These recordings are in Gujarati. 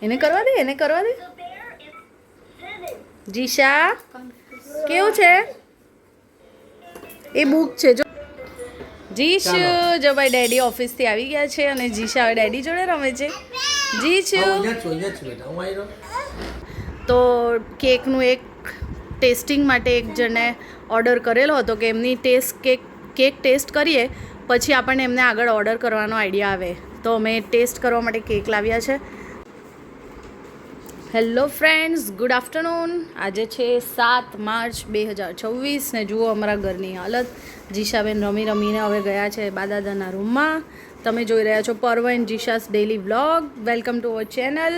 એને કરવા દે, એને કરવા દે. જીશા કેવું છે? એ બુક છે જો. જીશુ જો ભાઈ ડેડી ઓફિસથી આવી ગયા છે અને જીશા હવે ડેડી જોડે રમે છે. જીશુ તો કેકનું એક ટેસ્ટિંગ માટે એક જણે ઓર્ડર કરેલો હતો કે એમની કેક ટેસ્ટ કરીએ પછી આપણને એમને આગળ ઓર્ડર કરવાનો આઈડિયા આવે. તો અમે ટેસ્ટ કરવા માટે કેક લાવ્યા છે. Hello friends, good afternoon. આજે છે 7 માર્ચ 2026 ને જુઓ અમારા ઘરની હાલત. જીશાબેન રમીને હવે ગયા છે બાદાદાના રૂમમાં. તમે જોઈ રહ્યા છો Parv and Jisha's daily vlog. Welcome to our channel.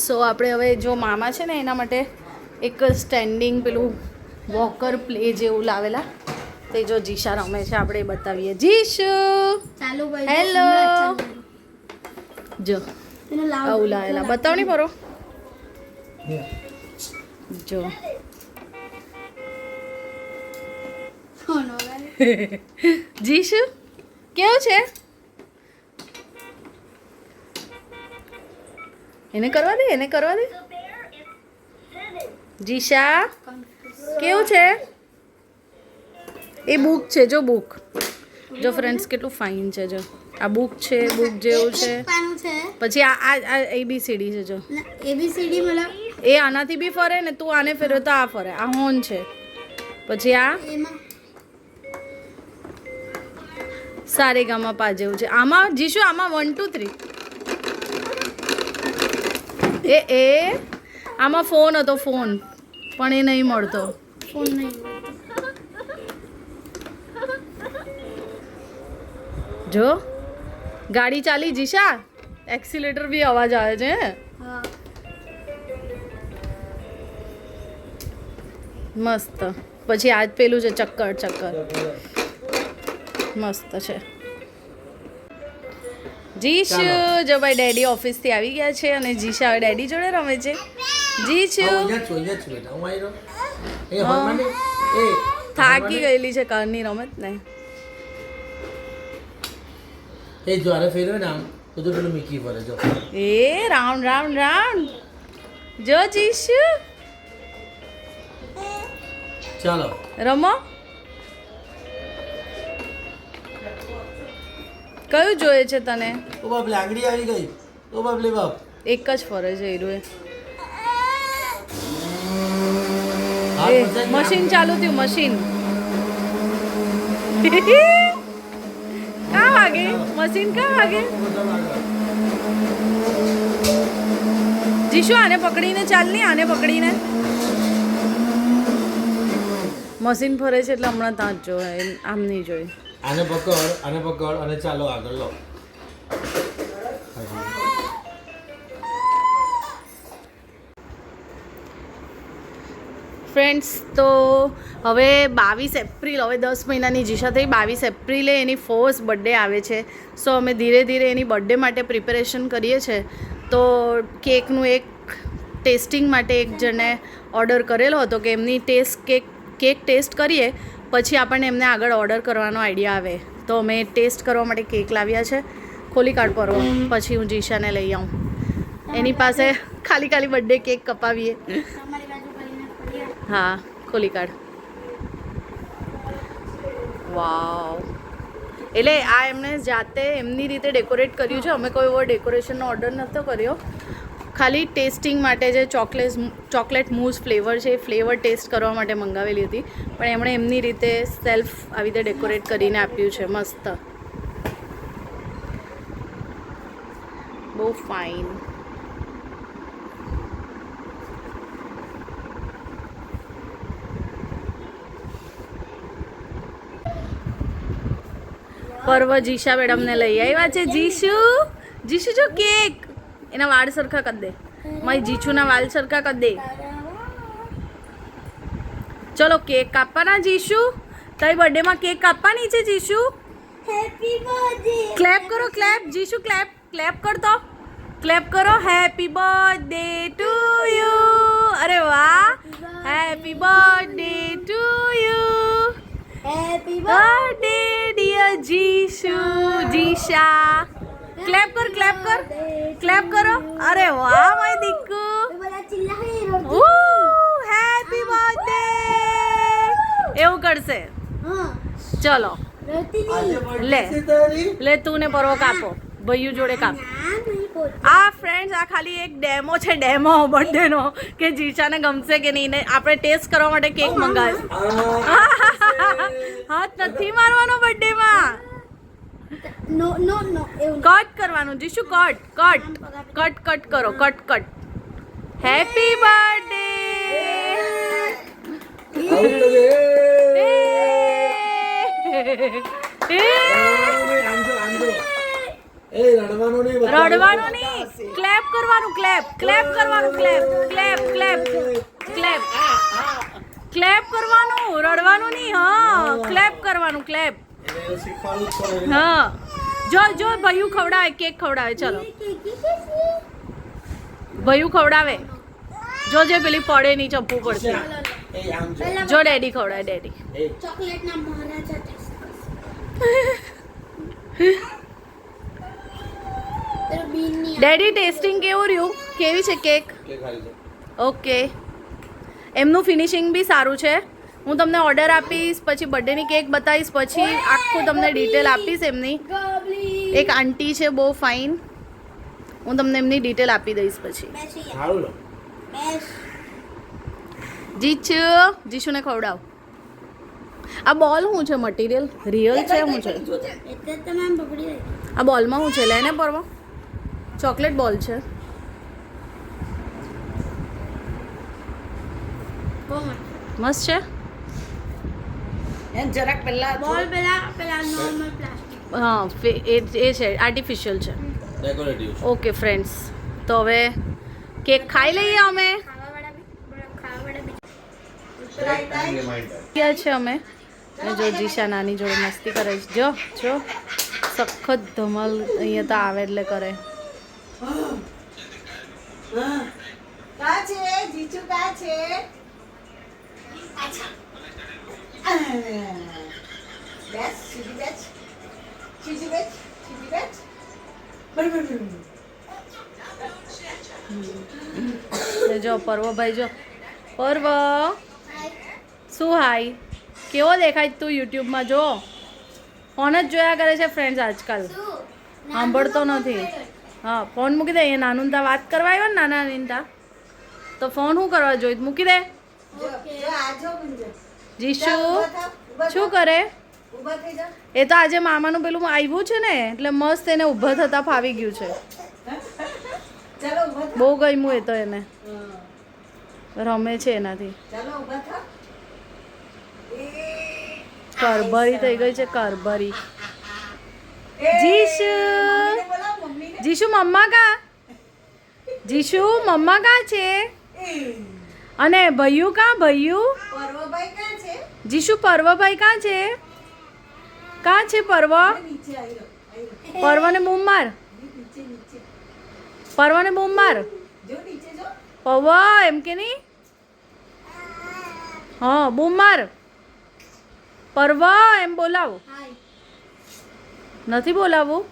So આપણે હવે જો મામા છે ને એના માટે એક સ્ટેન્ડિંગ પેલું વોકર પ્લે જેવું લાવેલા. તે જો જીશા રમે છે આપણે બતાવીએ. જીશુ હેલો જો આવું લાવેલા બતાવ નહીં પરો જો. જીશુ કેવું છે? એને કરવા દે, એને કરવા દે. જીશા કેવું છે? એ બુક છે જો, બુક જો ફ્રેન્ડ્સ કેટલું ફાઇન છે જો. આ બુક છે, બુક જેવું છે. પછી આ ABCD છે જો. ABCD મતલબ એ આનાથી બી ફરે ને તું આને ફેરવે તો આ ફરે. આ હોર્ન છે. પછી આ સારેગામાપા જેવું છે. આમાં જીશુ આમાં 1 2 3 એ આમાં ફોન હતો, ફોન પણ એ નહીં મળતો. ફોન નહીં જો ગાડી ચાલી જીશા, એક્સિલેટર બી અવાજ આવે છે. હા મસ્ત. પછી આજ પેલું છે ચક્કર મસ્ત છે. જીશુ જો ભાઈ ડેડી ઓફિસથી આવી ગયા છે અને જીશા હવે ડેડી જોડે રમે છે. જીશુ થાકી ગયેલી છે કારની રમત ને. એ જો આને ફેરવે ને આમ તો પેલું મીકી ફરે જો. એ રાઉન્ડ રાઉન્ડ રાઉન્ડ જો જીશુ ચાલો રમો. કયું જોઈએ છે તને? ઓ બાપ લે આંગળી આવી ગઈ. ઓ બાપ લે બાપ. એક જ ફરે છે હીરોએ. હાથ મશીન ચાલુ થયું, મશીન. કા વાગે મશીન, કા વાગે? જીશુ આને પકડીને ચાલ ની, આને પકડીને. મશીન ફરે છે એટલે હમણાં ત્યાં જ જોવે, આમ નહીં જોઈ. આને પકડ અને ચાલો આગળ લો. ફ્રેન્ડ્સ તો હવે 22 એપ્રિલ, હવે 10 મહિનાની જીશા થઈ. 22 એપ્રિલે એની ફર્સ્ટ બર્થડે આવે છે. સો અમે ધીરે ધીરે એની બર્થડે માટે પ્રિપેરેશન કરીએ છીએ. તો કેકનું એક ટેસ્ટિંગ માટે એક જણે ઓર્ડર કરેલો હતો કે એમની કેક ટેસ્ટ કરીએ પછી આપણને એમને આગળ ઓર્ડર કરવાનો આઈડિયા આવે. તો અમે ટેસ્ટ કરવા માટે કેક લાવ્યા છે. ખોલી કાઢ પરવો, પછી હું જીશાને લઈ આવું. એની પાસે ખાલી બર્થડે કેક કપાવીએ. તમારી બાજુ કરીને ફરીએ. હા ખોલી કાઢ. વાવ. એટલે આ એમણે જાતે એમની રીતે ડેકોરેટ કર્યું છે. અમે કોઈ એવો ડેકોરેશનનો ઓર્ડર નહોતો કર્યો. ખાલી ટેસ્ટિંગ માટે જે ચોકલેટ મૂઝ ફ્લેવર છે એ ફ્લેવર ટેસ્ટ કરવા માટે મંગાવેલી હતી. પણ એમણે એમની રીતે સેલ્ફ આવી રીતે ડેકોરેટ કરીને આપ્યું છે. મસ્ત, બહુ ફાઇન. પર્વ જીશા મેડમને લઈ આવ્યા છે. જીશુ જો કેક, એના વાળ સરખા કરી દે. મારી જીશુના વાળ સરખા કરી દે. ચલો કેક કાપવાના. જીશુ તારી બર્થડેમાં કેક કાપવાની છે. Jishu happy birthday. ક્લેપ કરો, ક્લેપ. જીશુ ક્લેપ કરતો, ક્લેપ કરો. Happy birthday to you. અરે વાહ, happy birthday to you. Happy birthday dear Jishu. Jisha clap કર ક્લેપ કર ક્લેપ કરો. અરે વાહ માય દીકુ. બધા ચિલ્લાય હેપી બર્થડે એવું કરશે. હા ચલો રડતી આજે નહીં. birthday લે. છે તારી? લે તું ને પરવો કાપો ભૈયું જોડે કાપ. ના નહીં બોલ. આ ફ્રેન્ડ્સ આ ખાલી એક ડેમો છે, ડેમો બર્થડે નો કે જીશાને ગમશે કે નહીં. ને આપણે ટેસ્ટ કરવા માટે કેક મંગાવ્યો. આ હાથ નથી મારવાનો બર્થડે માં, નો નો નો એવું કટ કરવાનું. Jishu cut cut cut cut કરો કટ કટ. Happy birthday. આવું તો રે. આમ જો, આમ જો. એ રડવાનું નહીં બધા. રડવાનું નહીં, ક્લેપ કરવાનું. ક્લેપ ક્લેપ કરવાનું. Clap clap clap clap clap કરવાનું. રડવાનું નહીં. હા ક્લેપ કરવાનું. ક્લેપ. એને શીખવાડવું જ પડે. હા જો જો ભૈયું ખવડાવે, કેક ખવડાવે. ચલો ભૈયું ખવડાવે. જો જે પેલી પડે નહીં ચપ્પુ પડશે. એ આમ જો. જો ડેડી ખવડાવે. ડેડી એ ચોકલેટ ના મહારાજા ટેસ્ટ તેરો બીન ની ડેડી ટેસ્ટિંગ કેવું રહ્યું? કેવી છે કેક? કે ખાઈ લો. ઓકે. એમનું ફિનિશિંગ બી સારું છે. હું તમને ઓર્ડર આપીશ, પછી બર્થડેની કેક બતાવીશ, પછી આખું તમને ડિટેલ આપીશ એમની. ગબલી એક આંટી છે બહુ ફાઇન, હું તમને એમની ડિટેલ આપી દઈશ પછી. બેસી સારું લો. બેસ જીશુને ખવડાવ. આ બોલ શું છે? મટીરિયલ રિયલ છે શું છે? એટલે તમે આમ પકડી રાખી આ બોલમાં શું છે? લેને પરવા. ચોકલેટ બોલ છે. કોણ મસ્ત છે. બોલ પેલા નોર્મલ પ્લાસ્ટિક હા એ છે, આર્ટિફિશિયલ છે. ડેકોરેટિવ છે. ઓકે ફ્રેન્ડ્સ, તો હવે કેક ખાઈ લઈએ અમે. ક્યાં છે અમે? અને જો જીશા નાની જોડે મસ્તી કરે છે. જો જો સખત ધમાલ અહીંયા તો આવે એટલે કરે. કા છે જીજુ કા છે બેસ સીધી બેસ સીધી બેસ સીધી બેસ બરાબર. ને જો પર્વભાઈ, જો પર્વ શું હાય, કેવો દેખાય તું યુટ્યુબમાં? જો ફોન જ જોયા કરે છે ફ્રેન્ડ્સ આજકાલ, સાંભળતો નથી. હા ફોન મૂકી દે. અહીંયા નાનું તા વાત કરવા આવ્યો ને, નાના નીંતા તો ફોન શું કરવા જોઈએ? મૂકી દે. જો આજો ગુંજો જીશુ શું કરે? ઊભા થઈ જા. એ તો આજે મામાનું પેલું આવ્યું છે ને એટલે મસ્ત એને ઊભા થતા ફાવી ગયું છે. ચાલો ઊભા થા. બહુ ગમ્યું એ તો એને, રમે છે એનાથી. ચાલો ઊભા થા. કરભરી થઈ ગઈ છે, કરભરી. એ જીશુ મમ્મીને બોલાવ મમ્મીને. જીશુ મમ્મા કા? જીશુ મમ્મા કા છે? એ અને ભૈયું કા? ભૈયું પર્વભાઈ ક્યાં છે? જીશુ પર્વભાઈ કા છે? કા છે પર્વ? નીચે આવી રહ્યો. પર્વને બૂમ માર. નીચે નીચે પર્વને બૂમ માર. જો નીચે જો. પર્વ એમ કે નહીં? હા બૂમ માર. પર્વ એમ બોલાવો. હાય નથી બોલાવવું.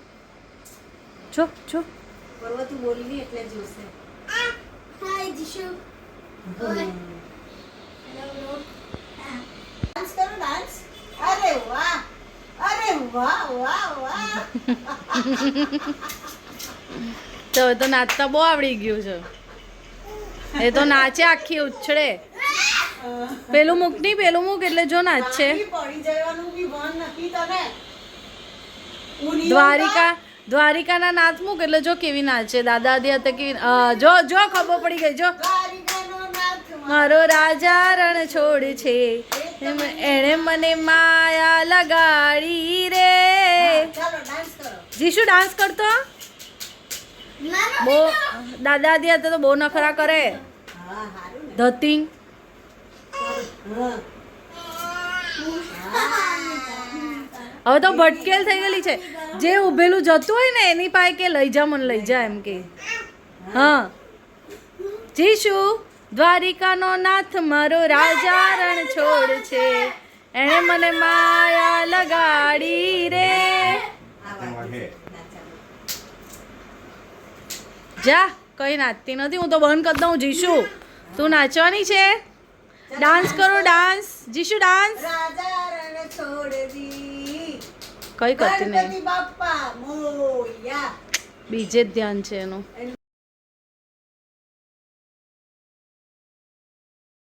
જો જો પર્વ તું બોલની એટલે જોશે. હાય જીશુ ઓય હેલો ડાન્સ કરો ડાન્સ. અરે વાહ અરે વાહ વાહ વાહ. તો એ તો નાચતા બહુ આવડી ગયું છે. એ તો નાચે આખી ઉછળે. પેલું મૂક નહીં, પેલું મૂક એટલે જો નાચે. પડી જવાનું બી ભાન નથી તને. ઉની દ્વારિકાના નાચ મૂક એટલે જો કેવી નાચે. દાદા દાદી હતા કેવી. જો જો ખબર પડી ગઈ. જો દ્વારિકાનો નાથ મારો રાજા રણ છોડ છે, એણે મને માયા લગાડી રે. ચાલો ડાન્સ કરો. જીશુ ડાન્સ કરતો બહુ. દાદા દાદી હતા તો બહુ નખરા કરે. હા હારું ને. ધતિંગ હા હવે તો ભટકેલ થઈ ગયેલી છે. જે ઉભેલું જતું હોય ને એની પાસે કે લઈ જા મને, લઈ જા એમ કે. હા જીશુ દ્વારિકાનો નાથ મારો રાજા રણ છોડ છે, એણે મને માયા લગાડી રે. જા કઈ નાચતી નથી, હું તો બંધ કરી દઉં. જીશુ તું નાચવાની છે? ડાન્સ કરો ડાન્સ. જીશુ ડાન્સ. રાજા રણ છોડ દી કઈ કરતી નહીં, ગણપતિ બાપ્પા મોયા બીજે જ ધ્યાન છે એનું.